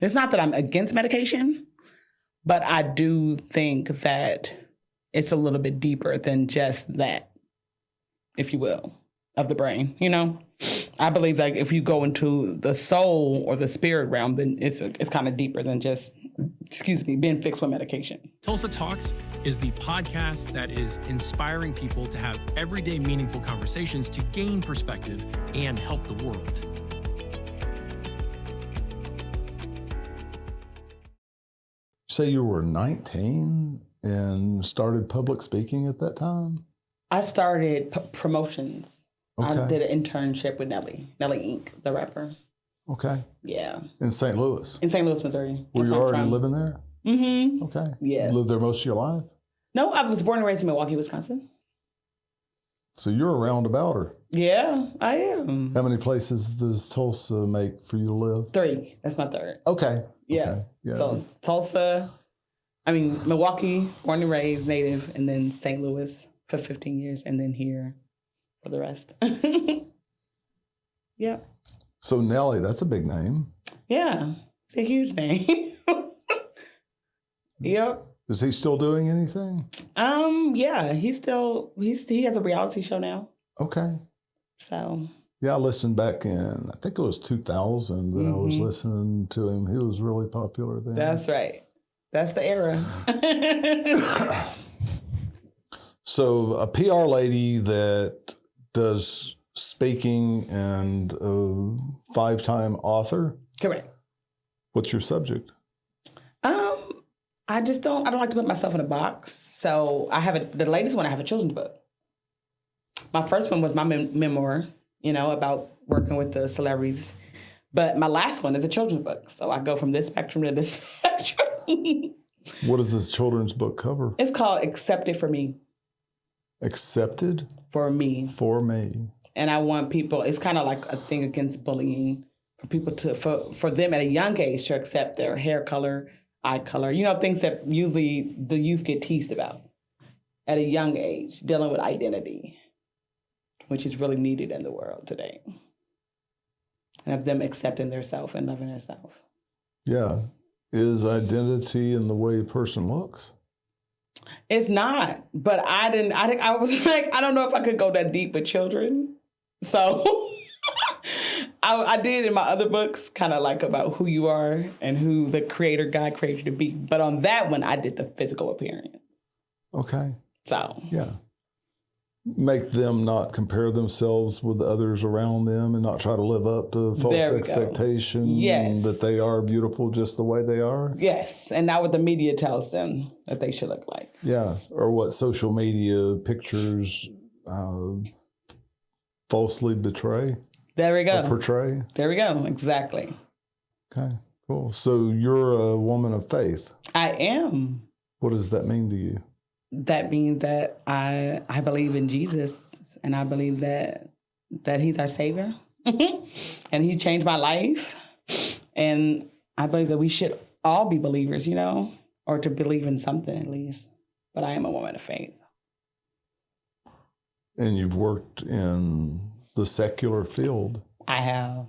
It's not that I'm against medication, but I do think that it's a little bit deeper than just that, if you will, of the brain, you know? I believe like if you go into the soul or the spirit realm, then it's kind of deeper than just, being fixed with medication. Tulsa Talks is the podcast that is inspiring people to have everyday meaningful conversations to gain perspective and help the world. Say you were 19 and started public speaking at that time? I started promotions. Okay. I did an internship with Nelly Inc., the rapper. Okay. Yeah. In St. Louis? In St. Louis, Missouri. Were you already living there? Mm-hmm. Okay. Yeah. You lived there most of your life? No, I was born and raised in Milwaukee, Wisconsin. So you're a roundabouter. Yeah, I am. How many places does Tulsa make for you to live? 3. That's my 3rd. Okay. Yeah. Okay. Yeah. So Tulsa, Milwaukee, born and raised, native, and then St. Louis for 15 years, and then here for the rest. Yeah. So Nelly, that's a big name. Yeah, it's a huge name. Yep. Is he still doing anything? Yeah, he has a reality show now. Okay. So. Yeah, I listened back in, I think it was 2000 that I was listening to him. He was really popular then. That's right. That's the era. So a PR lady that does speaking and a 5-time author. Correct. What's your subject? I don't like to put myself in a box. So the latest one, I have a children's book. My first one was my memoir, about working with the celebrities. But my last one is a children's book. So I go from this spectrum to this spectrum. What does this children's book cover? It's called Accepted for Me. Accepted? For Me. For me. And I want people, it's kind of like a thing against bullying, for people for them at a young age to accept their hair color, eye color, things that usually the youth get teased about at a young age, dealing with identity, which is really needed in the world today. And of them accepting themselves and loving themselves. Yeah. Is identity in the way a person looks? It's not, but I was like, I don't know if I could go that deep with children. So I did in my other books, kind of like about who you are and who the creator God created you to be. But on that one, I did the physical appearance. Okay. So. Yeah. Make them not compare themselves with others around them and not try to live up to false expectation that they are beautiful just the way they are. Yes, and not what the media tells them that they should look like. Yeah, or what social media pictures falsely betray. There we go. Or portray. There we go, exactly. Okay, cool. So you're a woman of faith. I am. What does that mean to you? That means that I believe in Jesus, and I believe that he's our savior, and he changed my life. And I believe that we should all be believers, or to believe in something at least. But I am a woman of faith. And you've worked in the secular field. I have.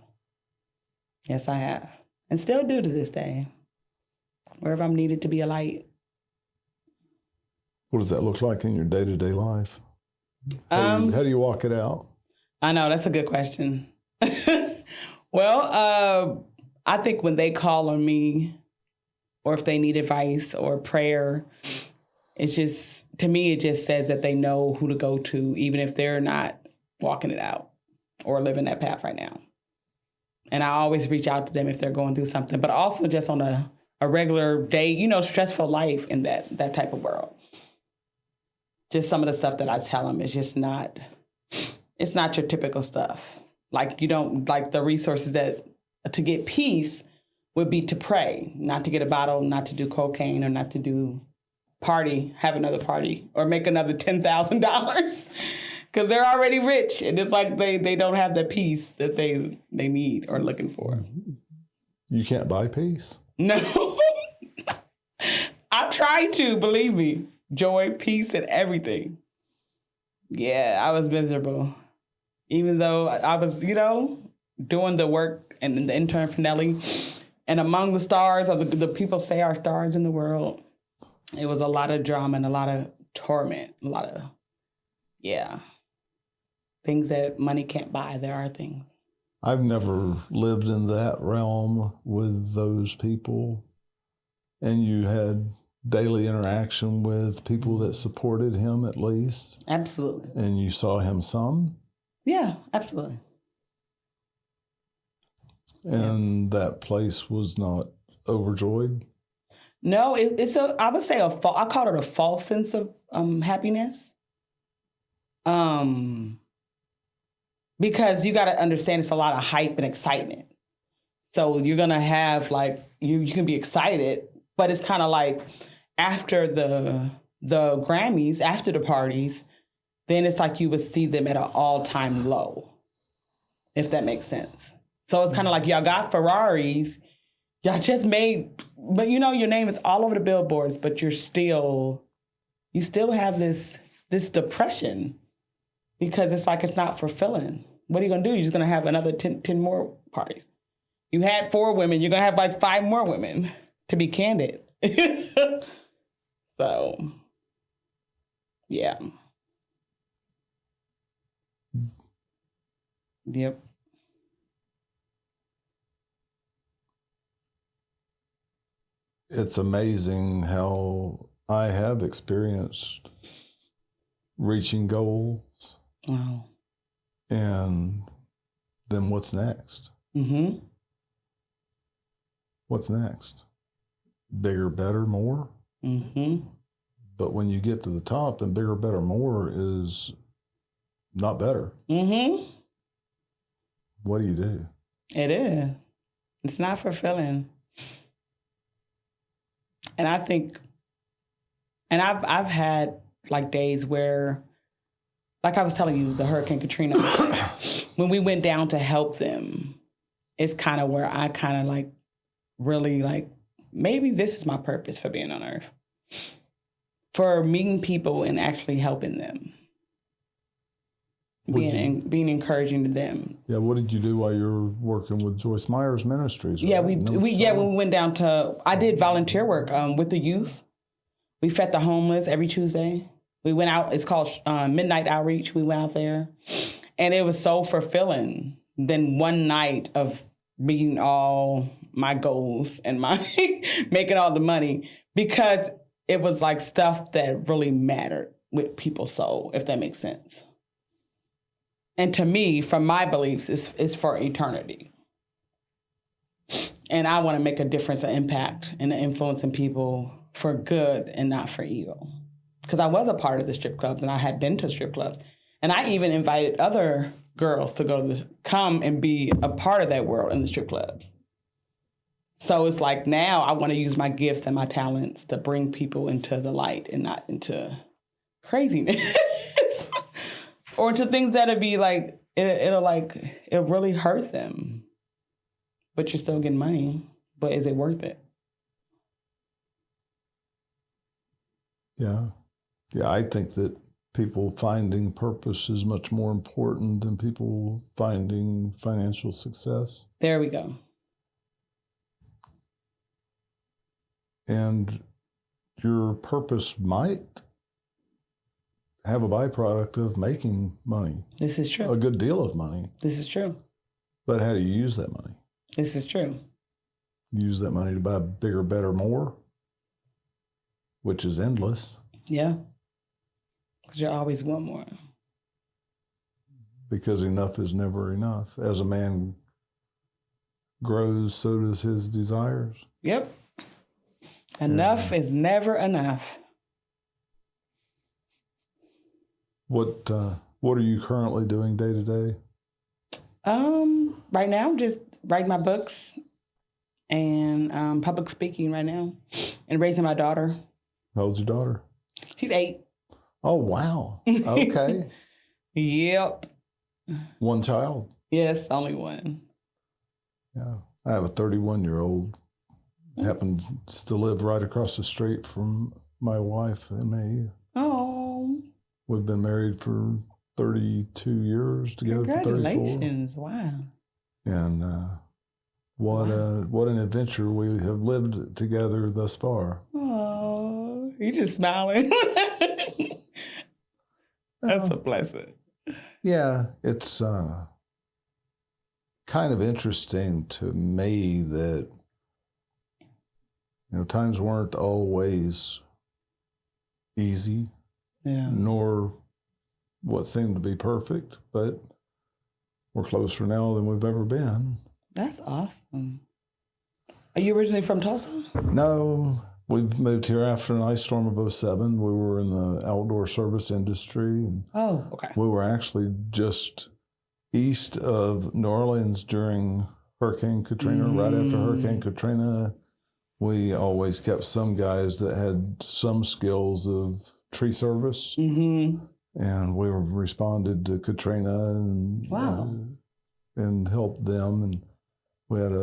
Yes, I have. And still do to this day. Wherever I'm needed to be a light. What does that look like in your day-to-day life? How do you walk it out? I know, that's a good question. Well, I think when they call on me, or if they need advice or prayer, it's just, to me, it just says that they know who to go to, even if they're not walking it out or living that path right now. And I always reach out to them if they're going through something, but also just on a regular day, stressful life in that type of world. Just some of the stuff that I tell them is just it's not your typical stuff. Like, you don't, like, the resources that to get peace would be to pray, not to get a bottle, not to do cocaine, or not to have another party, or make another $10,000, because they're already rich. And it's like they don't have the peace that they need or looking for. You can't buy peace? No. I've tried to, believe me. Joy, peace, and everything. Yeah, I was miserable. Even though I was, doing the work and the intern for Nelly, And among the stars of the people say are stars in the world, it was a lot of drama and a lot of torment, a lot of, things that money can't buy. There are things. I've never lived in that realm with those people. And you had daily interaction with people that supported him at least. Absolutely. And you saw him some? Yeah, absolutely. And that place was not overjoyed? No, I would say I call it a false sense of happiness. Because you got to understand it's a lot of hype and excitement. So you're going to have you can be excited, but it's kind of like after the Grammys, after the parties, then it's like you would see them at an all-time low, if that makes sense. So it's kind of like y'all got Ferraris, y'all just made, but your name is all over the billboards, but you still have this depression because it's like it's not fulfilling. What are you going to do? You're just going to have another 10 more parties. You had 4 women, you're going to have 5 more women, to be candid. So, yeah. Yep. It's amazing how I have experienced reaching goals. Wow. And then what's next? Mm-hmm. What's next? Bigger, better, more? Mm-hmm. But when you get to the top, then bigger, better, more is not better. Mm-hmm. What do you do? It is. It's not fulfilling. And I think, and I've had days where, like I was telling you, the Hurricane Katrina, when we went down to help them, it's kind of where I kind of really maybe this is my purpose for being on earth. For meeting people and actually helping them. Being encouraging to them. Yeah, what did you do while you were working with Joyce Meyer's ministries? Yeah, right? when we went down I did volunteer work with the youth. We fed the homeless every Tuesday. We went out, it's called Midnight Outreach. We went out there and it was so fulfilling. Then one night of meeting all my goals and my making all the money, because it was stuff that really mattered with people's soul, if that makes sense. And to me, from my beliefs, it's for eternity. And I want to make a difference, an impact, and influencing people for good and not for evil. Because I was a part of the strip clubs, and I had been to strip clubs. And I even invited other girls to come and be a part of that world in the strip clubs. So it's now I want to use my gifts and my talents to bring people into the light and not into craziness. Or to things that'll be it really hurts them. But you're still getting money. But is it worth it? Yeah. Yeah, I think that people finding purpose is much more important than people finding financial success. There we go. And your purpose might have a byproduct of making money. This is true. A good deal of money. This is true. But how do you use that money? This is true. Use that money to buy bigger, better, more, which is endless. Yeah. Because you always want more. Because enough is never enough. As a man grows, so does his desires. Yep. Enough is never enough. What are you currently doing day to day? Right now I'm just writing my books and public speaking right now and raising my daughter. How old's your daughter? She's 8. Oh, wow. Okay. Yep. One child? Yes, only one. Yeah. I have a 31-year-old. Happens to live right across the street from my wife and me. Oh. We've been married for 32 years, together for 34. Congratulations. Wow. And What an adventure we have lived together thus far. Oh, you just smiling. That's a blessing. Yeah, it's kind of interesting to me that, times weren't always easy, nor what seemed to be perfect, but we're closer now than we've ever been. That's awesome. Are you originally from Tulsa? No, we've moved here after an ice storm of 2007. We were in the outdoor service industry. And we were actually just east of New Orleans during Hurricane Katrina. Right after Hurricane Katrina, we always kept some guys that had some skills of tree service. Mm-hmm. And we responded to Katrina and helped them. And we had I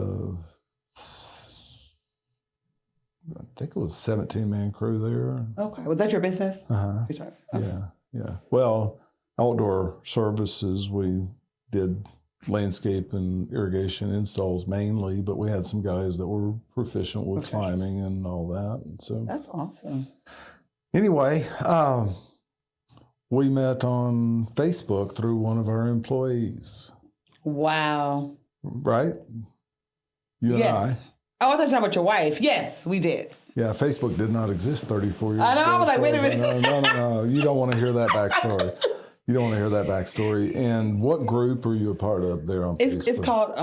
think it was a 17-man crew there. Okay. Was that your business? Uh-huh. Okay. Yeah. Well, outdoor services, we did landscape and irrigation installs mainly, but we had some guys that were proficient with climbing and all that. And so that's awesome. Anyway, we met on Facebook through one of our employees. Wow. Right? You and I. Oh, I thought you were talking about your wife. Yes, we did. Yeah, Facebook did not exist 34 years ago. I know. I was like, wait a minute. No. You don't want to hear that backstory. And what group are you a part of there on Facebook? It's called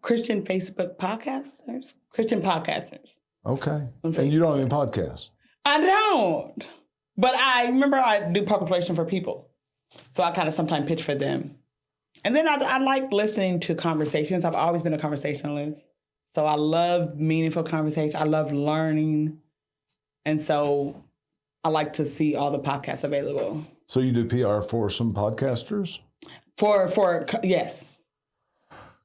Christian Facebook Podcasters. Christian Podcasters. Okay. And you don't even podcast? I don't. But I remember I do public relations for people. So I kind of sometimes pitch for them. And then I like listening to conversations. I've always been a conversationalist. So I love meaningful conversation. I love learning. And so I like to see all the podcasts available. So you do PR for some podcasters? Yes.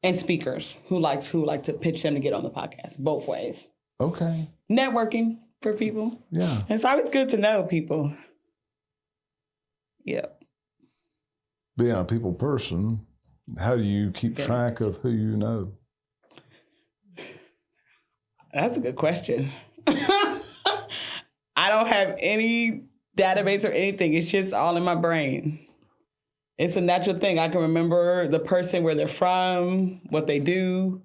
And speakers who like to pitch them to get on the podcast, both ways. Okay. Networking for people. Yeah. And it's always good to know people. Yep. Being a people person, how do you keep track of who you know? That's a good question. I don't have any database or anything. It's just all in my brain. It's a natural thing. I can remember the person, where they're from, what they do.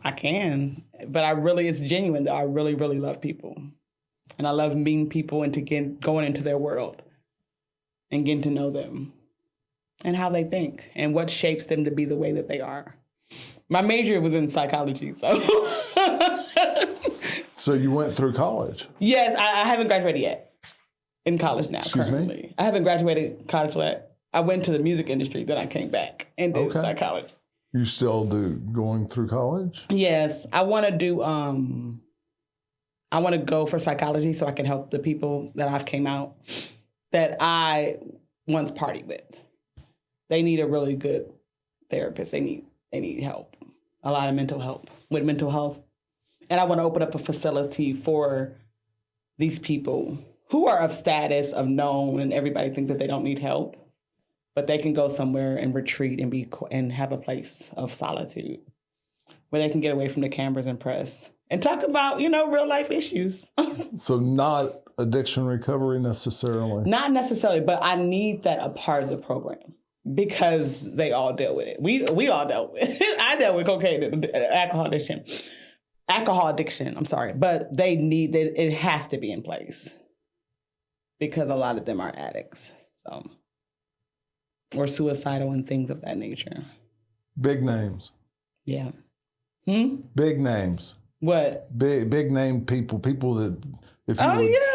I can. But it's genuine though. I really, really love people. And I love meeting people and going into their world and getting to know them and how they think and what shapes them to be the way that they are. My major was in psychology, so. So you went through college? Yes, I haven't graduated yet. In college now, currently. Me? I haven't graduated college yet. I went to the music industry, then I came back and did psychology. You still going through college? Yes, I want to do. I want to go for psychology so I can help the people that I've came out that I once partied with. They need a really good therapist. They need help, a lot of mental help with mental health. And I want to open up a facility for these people who are of status, of known, and everybody thinks that they don't need help, but they can go somewhere and retreat and have a place of solitude where they can get away from the cameras and press and talk about, real life issues. So not addiction recovery necessarily? Not necessarily, but I need that a part of the program. Because they all dealt with it. We all dealt with it. I dealt with cocaine and alcohol addiction, I'm sorry. But it has to be in place. Because a lot of them are addicts. So, or suicidal and things of that nature. Big names. Yeah. Big names. What? Big name people that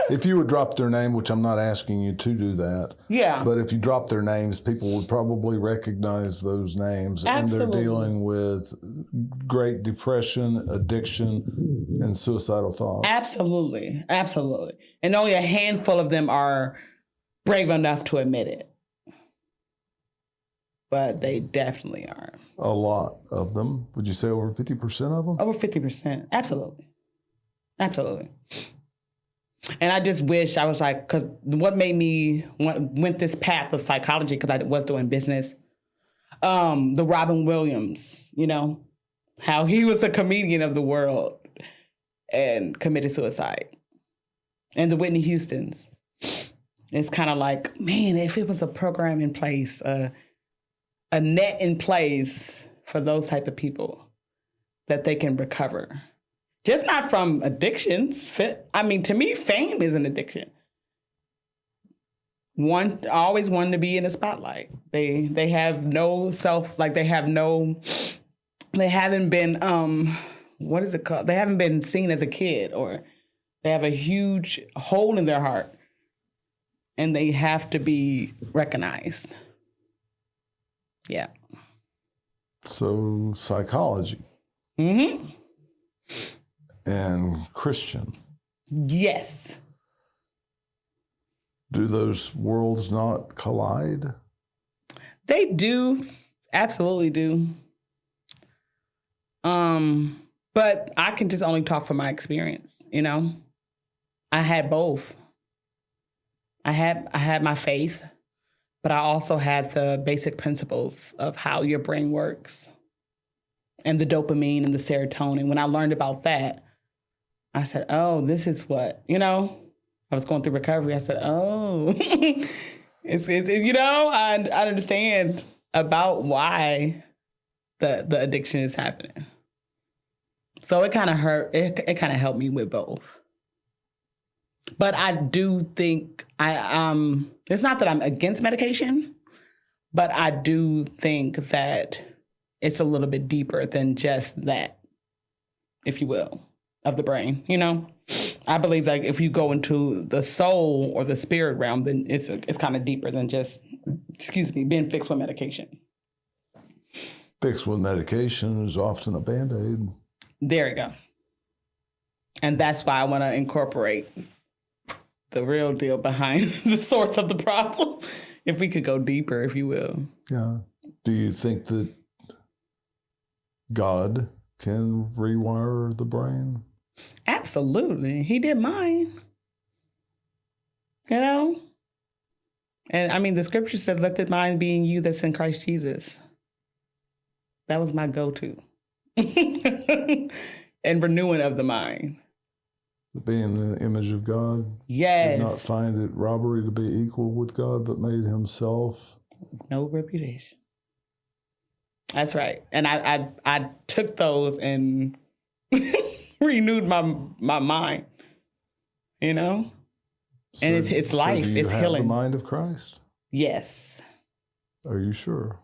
if you would drop their name, which I'm not asking you to do that. Yeah. But if you drop their names, people would probably recognize those names. Absolutely. And they're dealing with great depression, addiction, and suicidal thoughts. Absolutely. Absolutely. And only a handful of them are brave enough to admit it. But they definitely are. A lot of them. Would you say over 50% of them? Over 50%. Absolutely. Absolutely. And I just wish I was like, because what made me went this path of psychology, because I was doing business, the Robin Williams, how he was a comedian of the world and committed suicide. And the Whitney Houstons. It's kind of like, man, if it was a program in place, a net in place for those type of people that they can recover. Just not from addictions. I mean, to me, fame is an addiction. Always wanting to be in the spotlight. They have no self, like they haven't been, what is it called? They haven't been seen as a kid, or they have a huge hole in their heart and they have to be recognized. Yeah. So psychology. Mm-hmm. And Christian. Yes. Do those worlds not collide? They do. Absolutely do. But I can just only talk from my experience, you know? I had both. I had my faith, but I also had the basic principles of how your brain works and the dopamine and the serotonin. When I learned about that, I said, oh, this is what, you know, I was going through recovery. I said, oh, it's you know, I understand about why the addiction is happening. So it kind of hurt. It kind of helped me with both. But I do think it's not that I'm against medication, but I do think that it's a little bit deeper than just that, if you will, of the brain, you know? I believe like if you go into the soul or the spirit realm, then it's kind of deeper than just, being fixed with medication. Fixed with medication is often a Band-Aid. There you go. And that's why I want to incorporate the real deal behind the source of the problem. If we could go deeper, if you will. Yeah. Do you think that God can rewire the brain? Absolutely. He did mine. You know? And I mean, the scripture says, let the mind be in you that's in Christ Jesus. That was my go-to. And renewing of the mind. Being the image of God. Yes. Did not find it robbery to be equal with God, but made himself. No reputation. That's right. And I took those and renewed my mind, you know? So, and it's life. So do you it's have healing. The mind of Christ? Yes. Are you sure?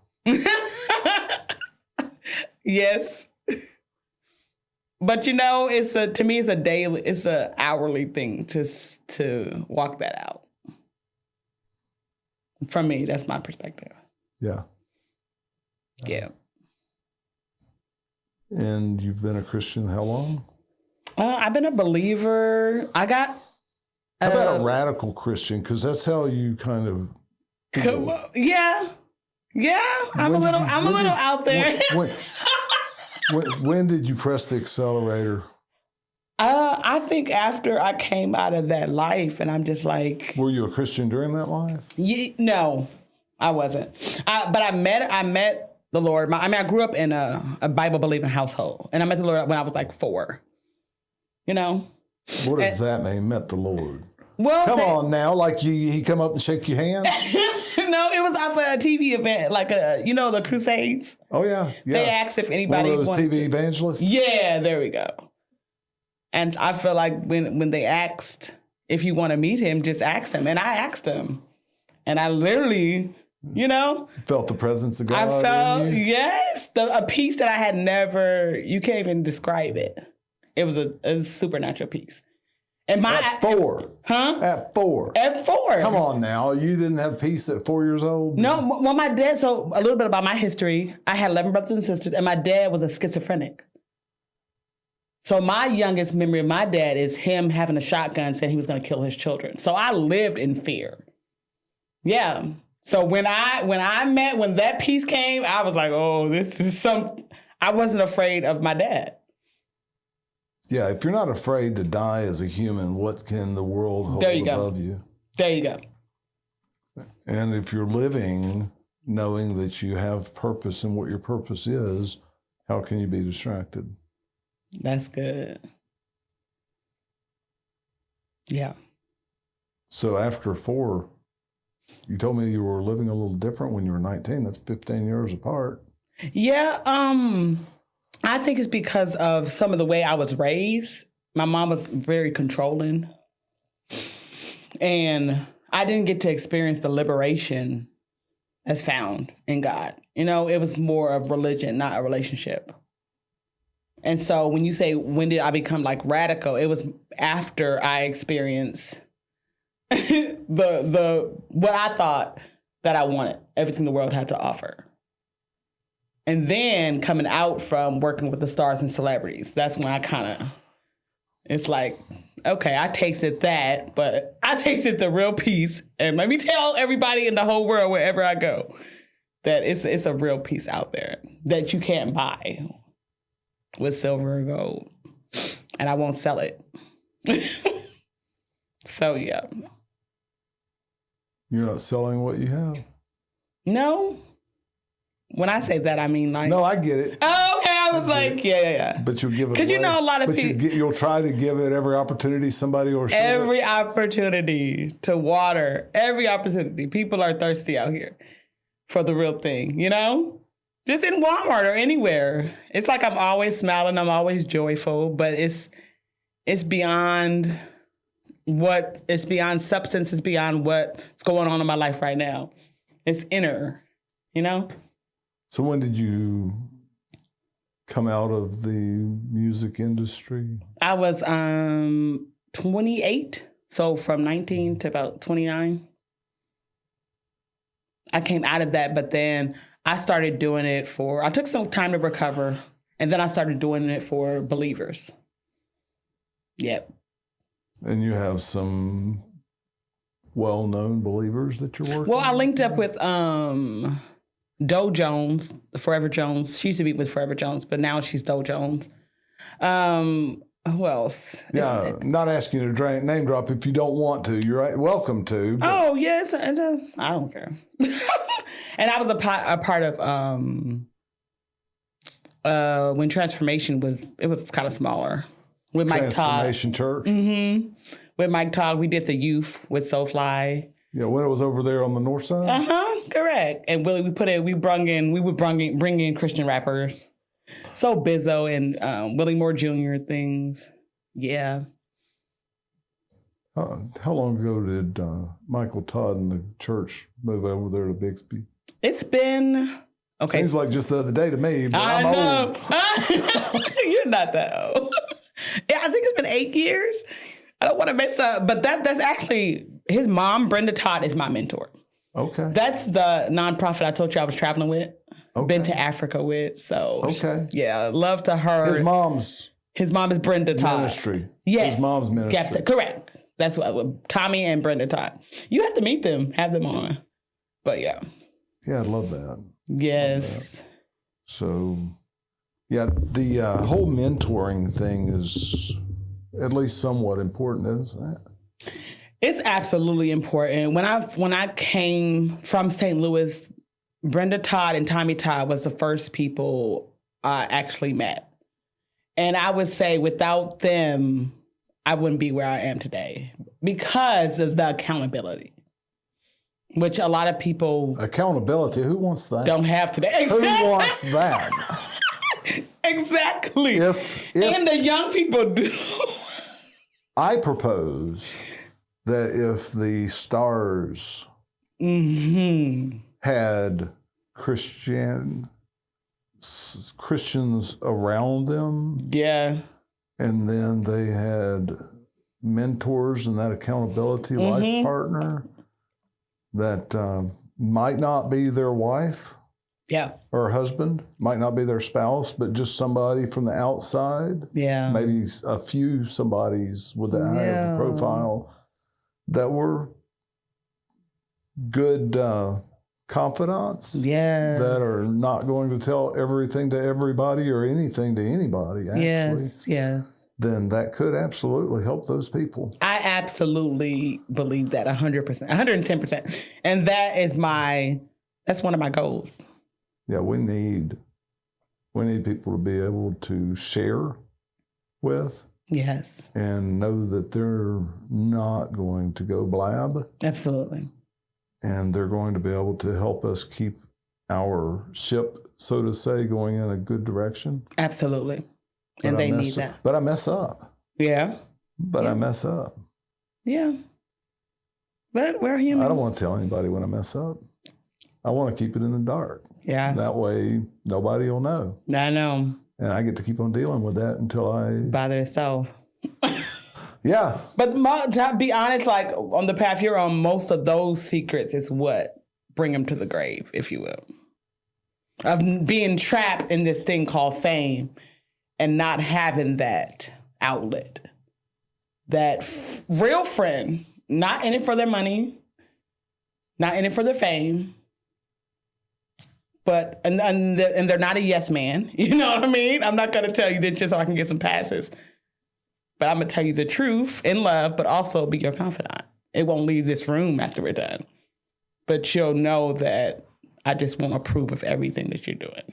Yes. But you know, to me it's a hourly thing to walk that out. From me, that's my perspective. Yeah. Yeah. And you've been a Christian how long? I've been a believer. How about a radical Christian? Because that's how you kind of. Come on. Yeah. Yeah. I'm a little out there. When did you press the accelerator? I think after I came out of that life, and I'm just like. Were you a Christian during that life? No, I wasn't. But I met the Lord. I grew up in a Bible-believing household, and I met the Lord when I was like 4. You know. What does that mean? Met the Lord. Well, come on now, like he come up and shake your hand. No, it was off a TV event, like the Crusades. Oh yeah. They asked if anybody one of those wanted TV evangelists. Yeah, there we go. And I feel like when they asked if you want to meet him, just ask him, and I asked him, and I literally, felt the presence of God. I felt a peace that I had never. You can't even describe it. It was a supernatural peace. And at 4. Huh? At 4. At 4. Come on now. You didn't have peace at 4 years old? No. Well, my dad, so a little bit about my history. I had 11 brothers and sisters, and my dad was a schizophrenic. So my youngest memory of my dad is him having a shotgun saying he was going to kill his children. So I lived in fear. Yeah. So when that peace came, I was like, oh, this is I wasn't afraid of my dad. Yeah, if you're not afraid to die as a human, what can the world hold above you? There you go. And if you're living knowing that you have purpose and what your purpose is, how can you be distracted? That's good. Yeah. So after 4, you told me you were living a little different when you were 19. That's 15 years apart. Yeah. I think it's because of some of the way I was raised. My mom was very controlling. And I didn't get to experience the liberation that's found in God. You know, it was more of religion, not a relationship. And so when you say, when did I become like radical? It was after I experienced what I thought that I wanted, everything the world had to offer. And then coming out from working with the stars and celebrities, that's when I it's like, okay, I tasted that, but I tasted the real peace. And let me tell everybody in the whole world, wherever I go, that it's a real peace out there that you can't buy with silver or gold. And I won't sell it. So, yeah. You're not selling what you have? No. When I say that, I mean like... No, I get it. Oh, okay. I was like, yeah. But you'll give it away. Because you know a lot of people... But you'll try to give it every opportunity somebody or every opportunity to water. Every opportunity. People are thirsty out here for the real thing, you know? Just in Walmart or anywhere. It's like I'm always smiling. I'm always joyful. But it's beyond... it's beyond substance, it's beyond what's going on in my life right now. It's inner, you know? So when did you come out of the music industry? I was 28, so from 19 to about 29. I came out of that, but then I started doing it I took some time to recover, and then I started doing it for believers. Yep. And you have some well-known believers that you're working with? Well, I linked up with Doe Jones, Forever Jones. She used to be with Forever Jones, but now she's Doe Jones. Who else? Yeah, not asking you to name drop if you don't want to. You're welcome to. But. Oh, yes. I don't care. And I was a part of when Transformation was kind of smaller. With Mike Todd. Transformation Church? Mm-hmm. With Mike Todd, we did the youth with Soulfly. Yeah, when it was over there on the north side? Uh-huh, correct. And Willie, we would bring in Christian rappers. So Bizzo and Willie Moore Jr. things. Yeah. How long ago did Michael Todd and the church move over there to Bixby? It's been... Okay. Seems like just the other day to me, but I'm old. You're not that old. Yeah, I think it's been 8 years. I don't want to mess up, but that's actually his mom, Brenda Todd, is my mentor. Okay. That's the nonprofit I told you I was traveling with. Okay. Been to Africa with. So okay. Yeah, love to her. His mom is Brenda Todd. Ministry. Yes. His mom's ministry. Yes, correct. That's what Tommy and Brenda Todd. You have to meet them, have them on. But yeah. Yeah, I'd love that. Yes. Love that. So, yeah, the whole mentoring thing is at least somewhat important, isn't it? It's absolutely important. When I came from St. Louis, Brenda Todd and Tommy Todd was the first people I actually met. And I would say without them, I wouldn't be where I am today because of the accountability, which a lot of people... Accountability? Who wants that? Don't have today. Exactly. Who wants that? Exactly. And the young people do. I propose that if the stars had Christians around them, and then they had mentors and that accountability life partner that might not be their wife or husband, might not be their spouse, but just somebody from the outside. Yeah. Maybe a few somebodies with that high of a profile that were good confidants that are not going to tell everything to everybody or anything to anybody, actually. Yes. Then that could absolutely help those people. I absolutely believe that 100%, 110%. And that's one of my goals. Yeah, we need We need people to be able to share with. Yes. And know that they're not going to go blab. Absolutely. And they're going to be able to help us keep our ship, so to say, going in a good direction. Absolutely. And they need that. But I mess up. Yeah. But I mess up. Yeah. But we're human. I don't want to tell anybody when I mess up. I want to keep it in the dark. Yeah. That way, nobody will know. I know. And I get to keep on dealing with that until I... Bother itself. Yeah. But to be honest, like on the path you're on, most of those secrets is what bring them to the grave, if you will. Of being trapped in this thing called fame and not having that outlet. That real friend, not in it for their money, not in it for their fame, but and they're not a yes man. You know what I mean? I'm not going to tell you this just so I can get some passes. But I'm going to tell you the truth in love, but also be your confidant. It won't leave this room after we're done. But you'll know that I just won't approve of everything that you're doing.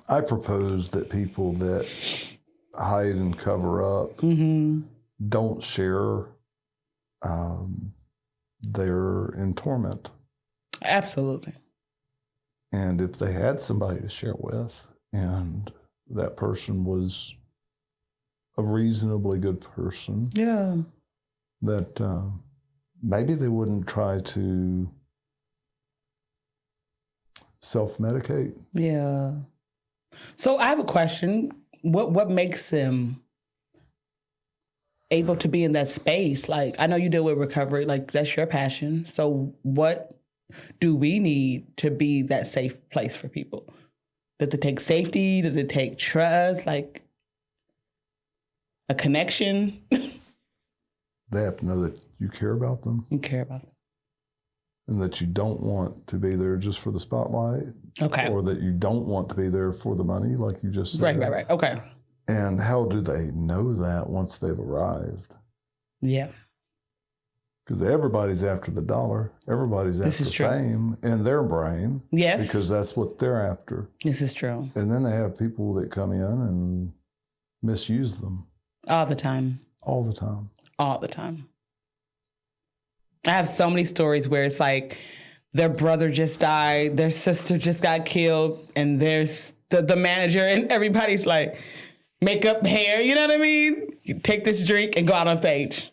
I propose that people that hide and cover up don't share, they're in torment. Absolutely. And if they had somebody to share with, and that person was a reasonably good person, that maybe they wouldn't try to self-medicate. Yeah. So I have a question. What makes them able to be in that space? Like, I know you deal with recovery, like that's your passion. So what do we need to be that safe place for people? Does it take safety? Does it take trust? Like a connection? They have to know that you care about them. You care about them. And that you don't want to be there just for the spotlight. Okay. Or that you don't want to be there for the money, like you just said. Right. Okay. And how do they know that once they've arrived? Yeah. Because everybody's after the dollar. Everybody's after fame in their brain. Yes. Because that's what they're after. This is true. And then they have people that come in and misuse them. All the time. All the time. All the time. I have so many stories where it's like their brother just died, their sister just got killed, and there's the manager, and everybody's like, makeup, hair, you know what I mean? You take this drink and go out on stage.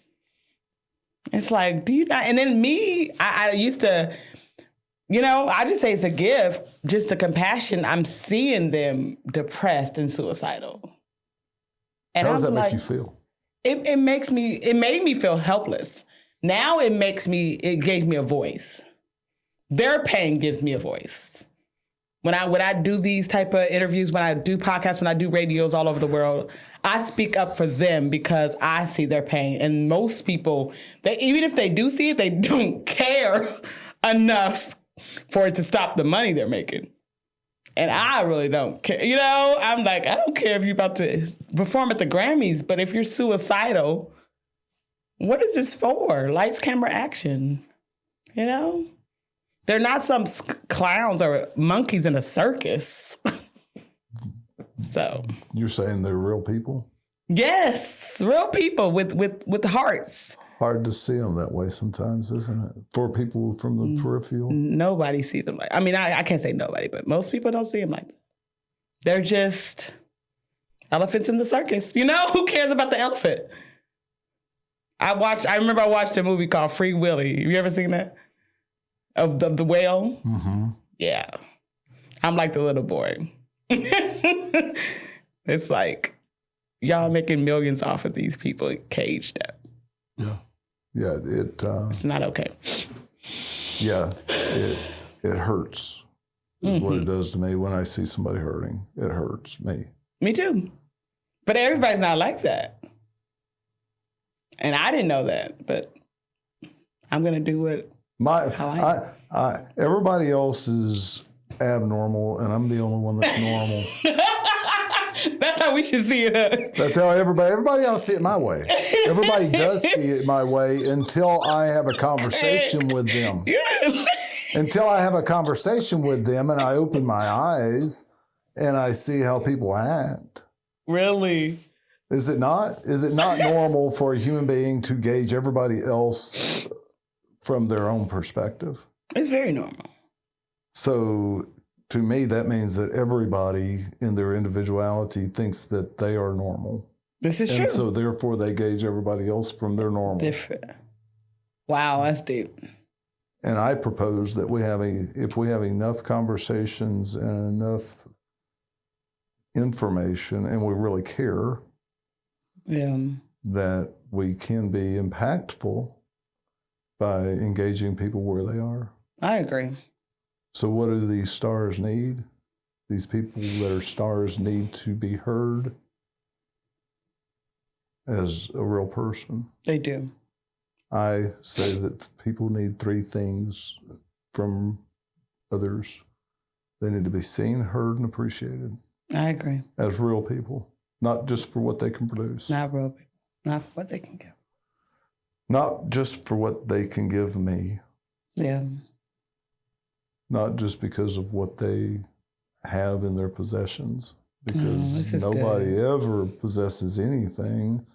It's like, do you not? And then me, I used to, I just say it's a gift, just the compassion. I'm seeing them depressed and suicidal. And how does that make you feel? It made me feel helpless. Now it gave me a voice. Their pain gives me a voice. When I do these type of interviews, when I do podcasts, when I do radios all over the world, I speak up for them because I see their pain. And most people, even if they do see it, they don't care enough for it to stop the money they're making. And I really don't care. I'm like, I don't care if you're about to perform at the Grammys, but if you're suicidal, what is this for? Lights, camera, action. They're not some clowns or monkeys in a circus. So. You're saying they're real people? Yes, real people with hearts. Hard to see them that way sometimes, isn't it? For people from the peripheral? Nobody sees them like, I can't say nobody, but most people don't see them like that. They're just elephants in the circus. Who cares about the elephant? I remember I watched a movie called Free Willy. Have you ever seen that? Of the whale? Mm-hmm. Yeah. I'm like the little boy. It's like, y'all making millions off of these people caged up. Yeah. Yeah, it's not okay. Yeah, it hurts. Is what it does to me when I see somebody hurting. It hurts me. Me too. But everybody's not like that. And I didn't know that, but I'm gonna do it. Everybody else is abnormal, and I'm the only one that's normal. That's how we should see it. That's how everybody else see it my way. Everybody does see it my way until I have a conversation with them. Until I have a conversation with them and I open my eyes and I see how people act. Really? Is it not? Is it not normal for a human being to gauge everybody else from their own perspective? It's very normal. So to me, that means that everybody in their individuality thinks that they are normal. This is true. And so therefore they gauge everybody else from their normal. Different. Wow, that's deep. And I propose that if we have enough conversations and enough information and we really care, that we can be impactful by engaging people where they are. I agree. So what do these stars need? These people that are stars need to be heard as a real person. They do. I say that people need 3 things from others. They need to be seen, heard, and appreciated. I agree. As real people, not just for what they can produce. Not real people, not for what they can give. Not just for what they can give me. Yeah. Not just because of what they have in their possessions. Because nobody ever possesses anything.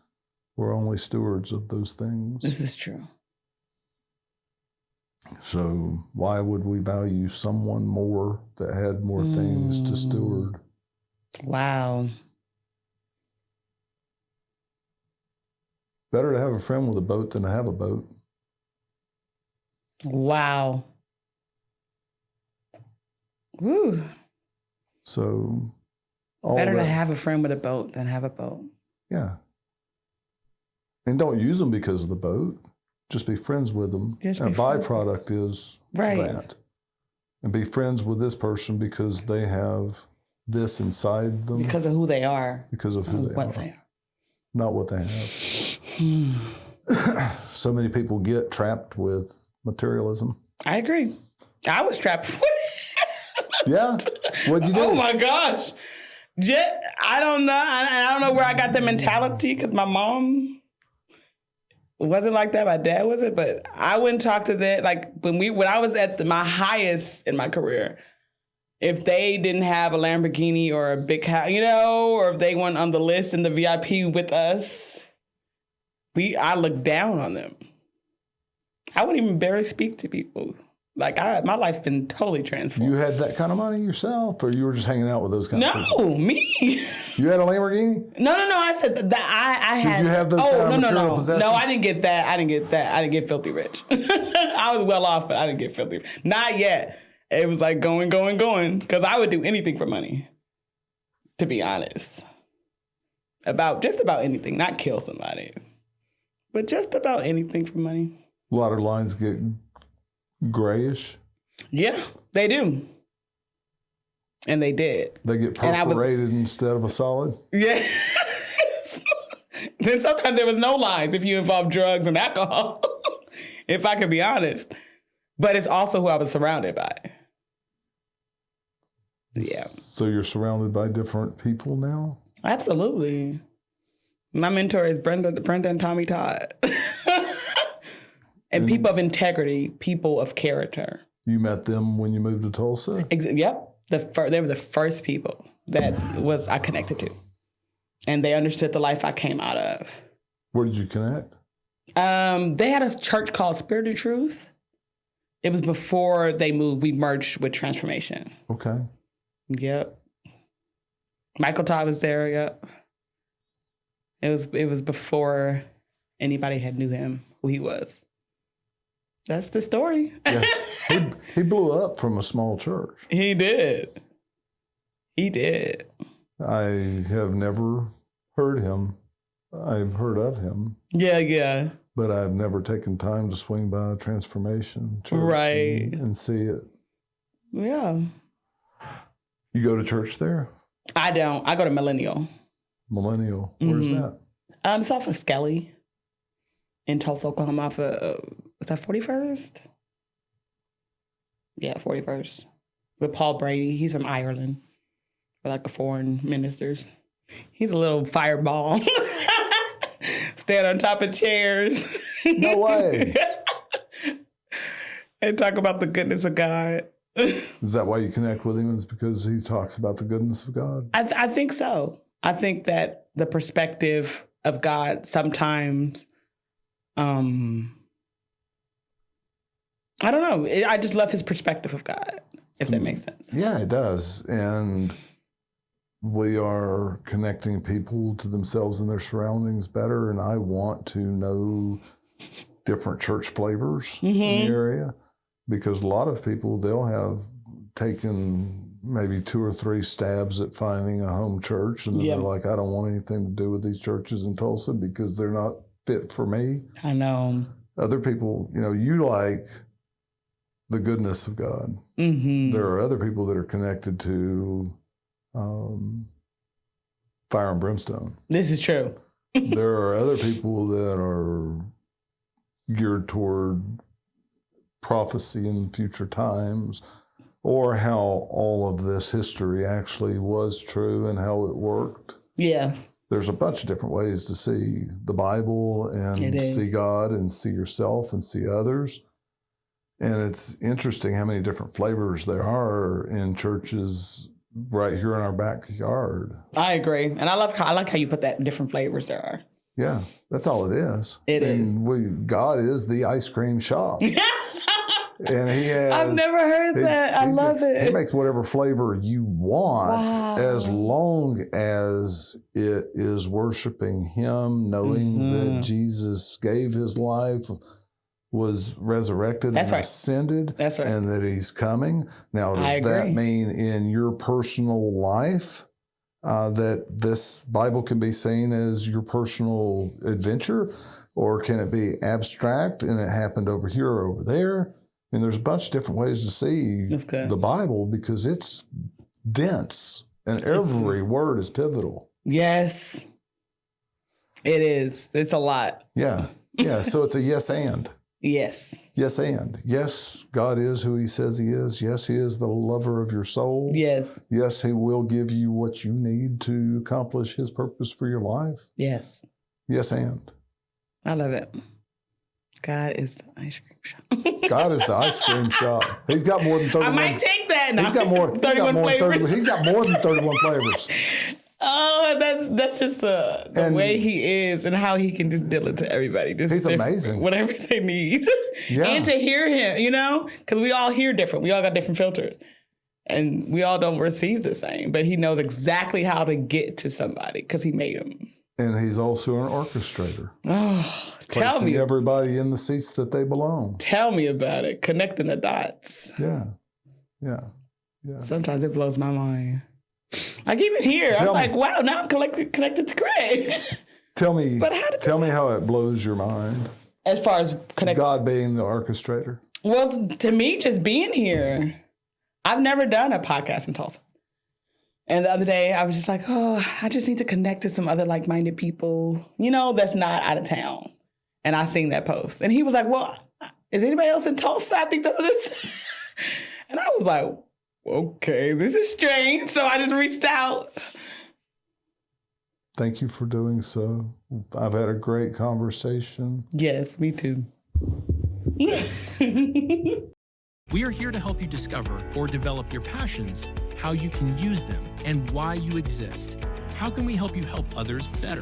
We're only stewards of those things. This is true. So why would we value someone more that had more things to steward? Wow. Better to have a friend with a boat than to have a boat. Wow. Woo. So better to have a friend with a boat than have a boat. Yeah. And don't use them because of the boat. Just be friends with them. And a byproduct is that. And be friends with this person because they have this inside them. Because of who they are. Because of who they what are. They are. Not what they have. So many people get trapped with materialism. I agree. I was trapped. Yeah? What'd you do? Oh my gosh. I don't know. I don't know where I got the mentality because my mom wasn't like that. My dad wasn't, but I wouldn't talk to that. Like when I was at my highest in my career, if they didn't have a Lamborghini or a big house, or if they weren't on the list in the VIP with us, I looked down on them. I wouldn't even barely speak to people. Like my life's been totally transformed. You had that kind of money yourself, or you were just hanging out with those kind of people? No, me. You had a Lamborghini? No. I said that I had. Did you have those kind of material possessions? No, I didn't get that. I didn't get filthy rich. I was well off, but I didn't get filthy rich. Not yet. It was like going. Because I would do anything for money, to be honest. Just about anything. Not kill somebody, but just about anything for money. A lot of lines get grayish. Yeah, they do. And they did. They get perforated instead of a solid? Yeah. Then sometimes there was no lines if you involve drugs and alcohol, if I could be honest. But it's also who I was surrounded by. Yeah. So you're surrounded by different people now? Absolutely. My mentor is Brenda and Tommy Todd. And people of integrity, people of character. You met them when you moved to Tulsa? Yep. They were the first people that I connected to. And they understood the life I came out of. Where did you connect? They had a church called Spirit of Truth. It was before they moved. We merged with Transformation. Okay. Yep. Michael Todd was there, yep. It was before anybody had knew him, who he was. That's the story. Yeah. He blew up from a small church. He did. I have never heard him. I've heard of him. Yeah. But I've never taken time to swing by a Transformation church and see it. Yeah. You go to church there? I don't. I go to Millennial. Millennial. Where's that? It's off of Skelly in Tulsa, Oklahoma. Off of, was that 41st? Yeah, 41st. With Paul Brady. He's from Ireland. We're like the foreign ministers. He's a little fireball. Stand on top of chairs. No way. And talk about the goodness of God. Is that why you connect with him? Is because he talks about the goodness of God? I think so. I think that the perspective of God sometimes, I don't know. I just love his perspective of God, if that makes sense. Yeah, it does. And we are connecting people to themselves and their surroundings better. And I want to know different church flavors in the area, because a lot of people, they'll have taken maybe 2 or 3 stabs at finding a home church. And then they're like, I don't want anything to do with these churches in Tulsa because they're not fit for me. I know. Other people, you like the goodness of God. There are other people that are connected to fire and brimstone. This is true. There are other people that are geared toward prophecy in future times, or how all of this history actually was true and how it worked. Yeah. There's a bunch of different ways to see the Bible and see God and see yourself and see others. And it's interesting how many different flavors there are in churches right here in our backyard. I agree. And I like how you put that, different flavors there are. Yeah, that's all it is. It is. God is the ice cream shop. And he has... I've never heard that. I love it. He makes whatever flavor you want, as long as it is worshiping him, knowing that Jesus gave his life, was resurrected and ascended, and that he's coming. Now, does that mean in your personal life that this Bible can be seen as your personal adventure? Or can it be abstract and it happened over here or over there? I mean, there's a bunch of different ways to see the Bible, because it's dense and every word is pivotal. Yes, it is. It's a lot. Yeah. Yeah. So it's a yes and. Yes. Yes and. Yes, God is who he says he is. Yes, he is the lover of your soul. Yes. Yes, he will give you what you need to accomplish his purpose for your life. Yes. Yes and. I love it. God is the ice cream shop. God is the ice cream shop. He's got more than 31. I might take that. He's got more. 31 flavors. He's got more than 31 flavors. Oh, that's just the way he is and how he can just deal it to everybody. Just he's amazing. Whatever they need. Yeah. And to hear him, because we all hear different. We all got different filters. And we all don't receive the same. But he knows exactly how to get to somebody because he made them. And he's also an orchestrator. Oh, tell me. Everybody in the seats that they belong. Tell me about it. Connecting the dots. Yeah. Sometimes it blows my mind. Like even here, I'm like, wow, now I'm connected to Craig. Tell me how it blows your mind. As far as connected. God being the orchestrator. Well, to me, just being here, I've never done a podcast in Tulsa. And the other day, I was just like, oh, I just need to connect to some other like-minded people, that's not out of town. And I seen that post. And he was like, well, is anybody else in Tulsa? I think that's what it is. And I was like, okay, this is strange. So I just reached out. Thank you for doing so. I've had a great conversation. Yes, me too. We are here to help you discover or develop your passions, how you can use them, and why you exist. How can we help you help others better?